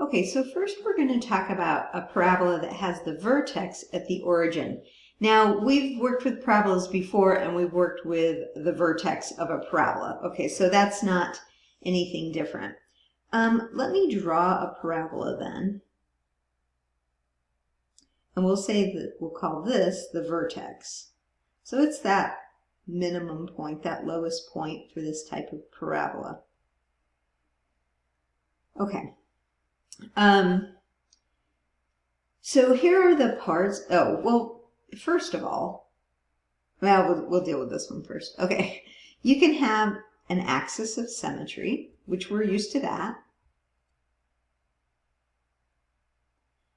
Okay, so first we're going to talk about a parabola that has the vertex at the origin. Now, we've worked with parabolas before and we've worked with the vertex of a parabola. Okay, so that's not anything different. Let me draw a parabola then. And we'll say that we'll call this the vertex. So it's that minimum point, that lowest point for this type of parabola. Okay. So here are the parts. Oh, well, first of all, well, we'll deal with this one first. Okay. You can have an axis of symmetry, which we're used to that.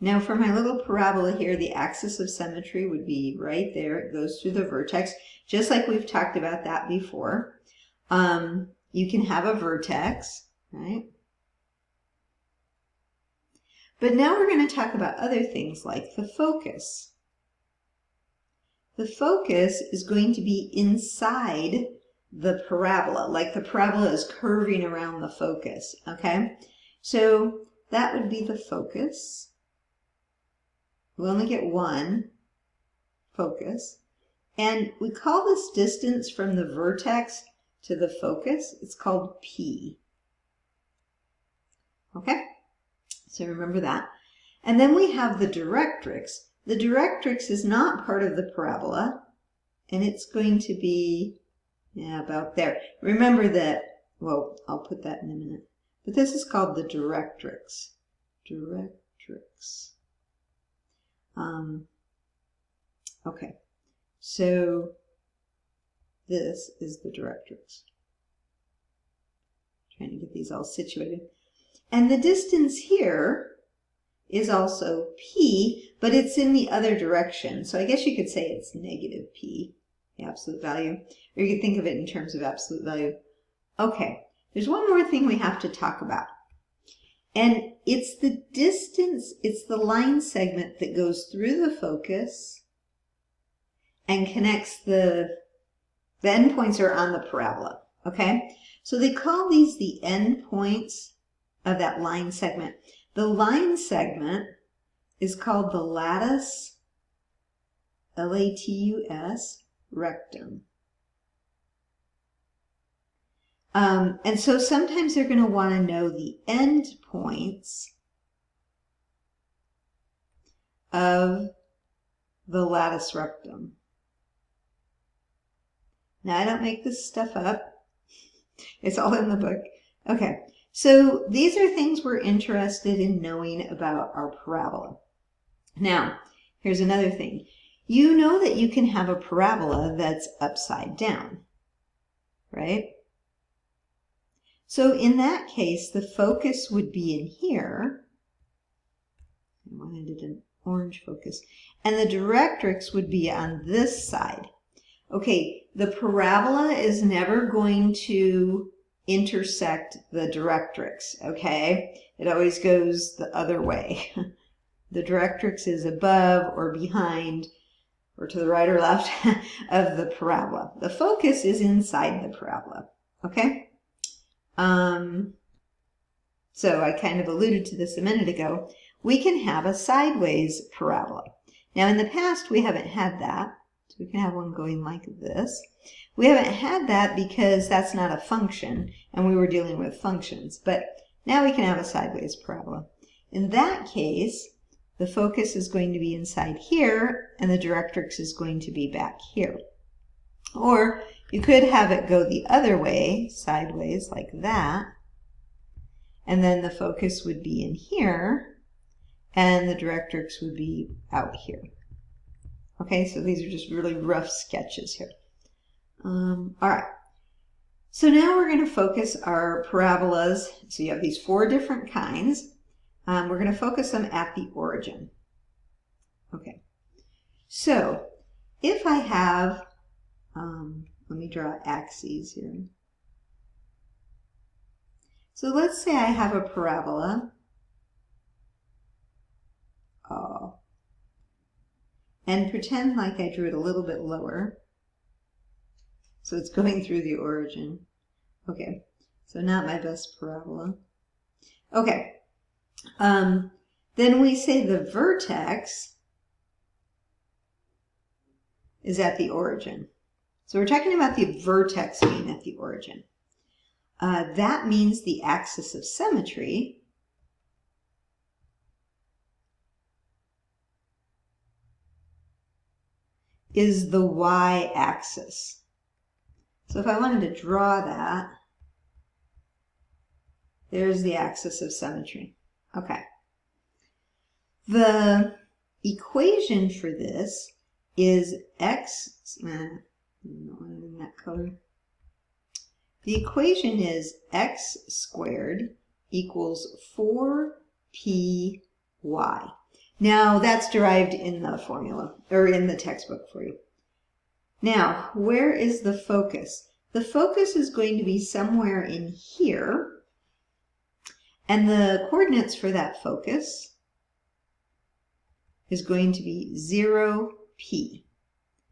Now for my little parabola here, the axis of symmetry would be right there. It goes through the vertex, just like we've talked about that before. You can have a vertex, right? But now we're going to talk about other things like the focus. The focus is going to be inside the parabola, like the parabola is curving around the focus, okay? So that would be the focus. We only get one focus. And we call this distance from the vertex to the focus, it's called P. Okay? So remember that. And then we have the directrix. The directrix is not part of the parabola, and it's going to be about there. Remember that, well, I'll put that in a minute. But this is called the directrix. Directrix. Okay, so this is the directrix. Trying to get these all situated. And the distance here is also P, but it's in the other direction. So I guess you could say it's negative P, the absolute value. Or you could think of it in terms of absolute value. Okay, there's one more thing we have to talk about. And it's the distance, it's the line segment that goes through the focus and connects the endpoints are on the parabola, okay? So they call these the endpoints of that line segment. The line segment is called the lattice, L-A-T-U-S, rectum. And so sometimes they're going to want to know the endpoints of the lattice rectum. Now, I don't make this stuff up. It's all in the book. Okay, so these are things we're interested in knowing about our parabola. Now, here's another thing. You know that you can have a parabola that's upside down, right? So in that case, the focus would be in here. I wanted an orange focus. And the directrix would be on this side. Okay, the parabola is never going to intersect the directrix, okay? It always goes the other way. The directrix is above or behind or to the right or left of the parabola. The focus is inside the parabola, okay? So I kind of alluded to this a minute ago. We can have a sideways parabola. Now in the past we haven't had that. So we can have one going like this. We haven't had that because that's not a function and we were dealing with functions. But now we can have a sideways parabola. In that case, the focus is going to be inside here and the directrix is going to be back here. Or you could have it go the other way, sideways like that. And then the focus would be in here and the directrix would be out here. Okay, so these are just really rough sketches here. All right, so now we're going to focus our parabolas. So you have these 4 different kinds. We're going to focus them at the origin. Okay, so if I have, let me draw axes here. So let's say I have a parabola. And pretend like I drew it a little bit lower. So it's going through the origin. Okay, so not my best parabola. Okay, Then we say the vertex is at the origin. So we're talking about the vertex being at the origin. That means the axis of symmetry is the y-axis. So if I wanted to draw that, there's the axis of symmetry. Okay. The equation for this is x, not in that color. The equation is x squared equals 4py. Now that's derived in the formula, or in the textbook for you. Now, where is the focus? The focus is going to be somewhere in here, and the coordinates for that focus is going to be 0p.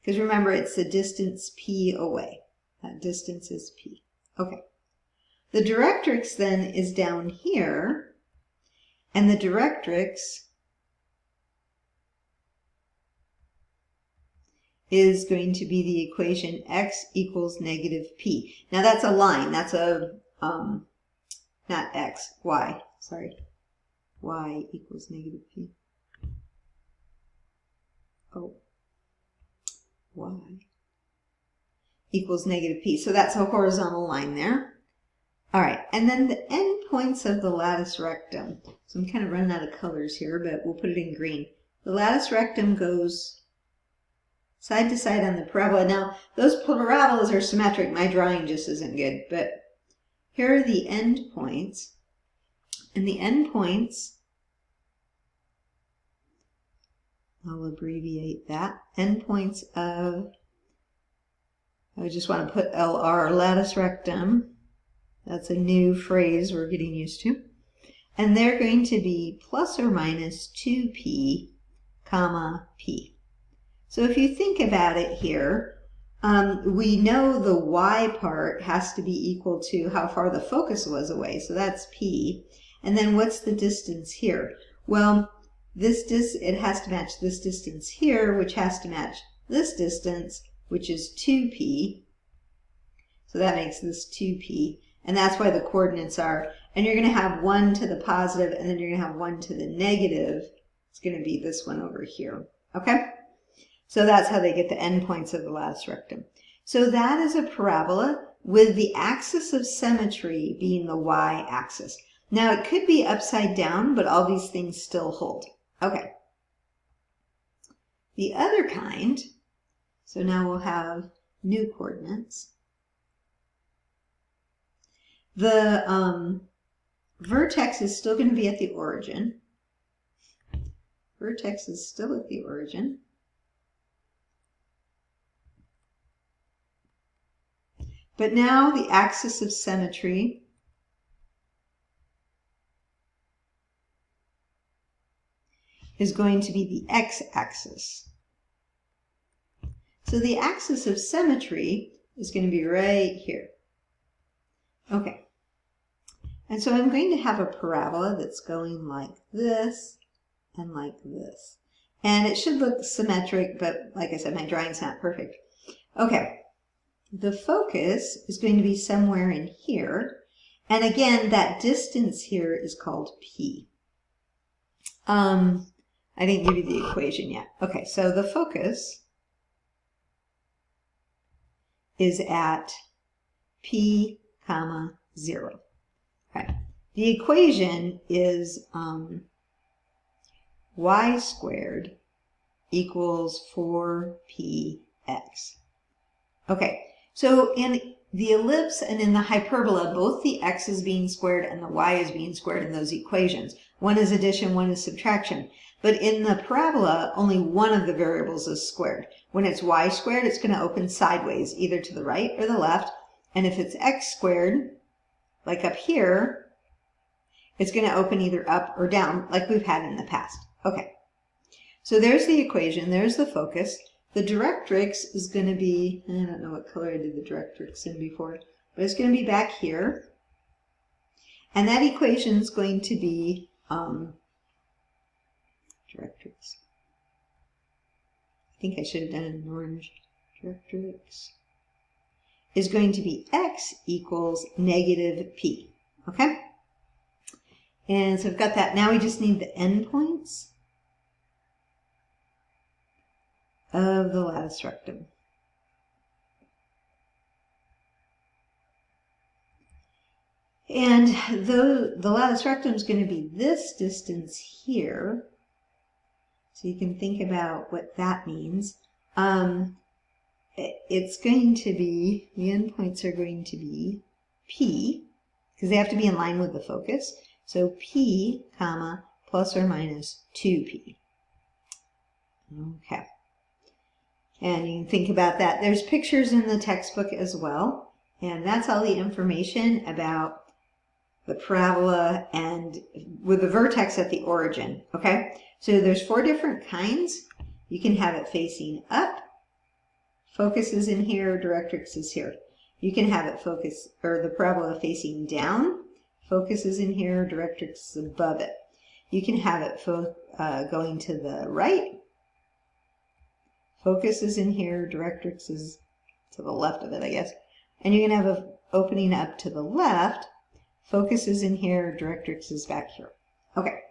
Because remember, it's the distance p away. That distance is p. Okay. The directrix then is down here, and the directrix is going to be the equation x equals negative p. Now that's a line. That's a, not x, y, sorry. Y equals negative p. Oh. Y equals negative p. So that's a horizontal line there. All right, and then the endpoints of the lattice rectum. So I'm kind of running out of colors here, but we'll put it in green. The lattice rectum goes side to side on the parabola. Now, those parabolas are symmetric. My drawing just isn't good, but here are the endpoints. And the endpoints, I'll abbreviate that, endpoints of, I just want to put LR, lattice rectum. That's a new phrase we're getting used to. And they're going to be plus or minus 2p, comma, p. So if you think about it here, we know the y part has to be equal to how far the focus was away. So that's p. And then what's the distance here? Well, it has to match this distance here, which has to match this distance, which is 2p. So that makes this 2p. And that's why the coordinates are, and you're going to have 1 to the positive, and then you're going to have 1 to the negative. It's going to be this one over here. Okay? So that's how they get the endpoints of the lattice rectum. So that is a parabola with the axis of symmetry being the y-axis. Now it could be upside down, but all these things still hold. Okay. The other kind, so now we'll have new coordinates. The vertex is still going to be at the origin. Vertex is still at the origin. But now the axis of symmetry is going to be the x-axis. So the axis of symmetry is going to be right here. Okay. And so I'm going to have a parabola that's going like this and like this. And it should look symmetric, but like I said, my drawing's not perfect. Okay. The focus is going to be somewhere in here. And again, that distance here is called p. I didn't give you the equation yet. Okay, so the focus is at p, comma, 0. Okay. The equation is y squared equals 4px. Okay, so in the ellipse and in the hyperbola, both the x is being squared and the y is being squared in those equations. One is addition, one is subtraction. But in the parabola, only one of the variables is squared. When it's y squared, it's going to open sideways, either to the right or the left. And if it's x squared, like up here, it's going to open either up or down, like we've had in the past. Okay, so there's the equation, there's the focus. The directrix is going to be, I don't know what color I did the directrix in before, but it's going to be back here. And that equation is going to be Directrix. I think I should have done it in orange. Directrix is going to be x equals negative p. Okay? And so I've got that. Now we just need the endpoints of the lattice rectum. And though the lattice rectum is going to be this distance here, so you can think about what that means. It's going to be, the endpoints are going to be p, because they have to be in line with the focus. So p, comma, plus or minus 2p. Okay. And you can think about that. There's pictures in the textbook as well. And that's all the information about the parabola and with the vertex at the origin. Okay. So there's 4 different kinds. You can have it facing up. Focus is in here, directrix is here. You can have it focus, or the parabola facing down. Focus is in here, directrix is above it. You can have it going to the right. Focus is in here, directrix is to the left of it, I guess. And you can have an opening up to the left. Focus is in here, directrix is back here. Okay.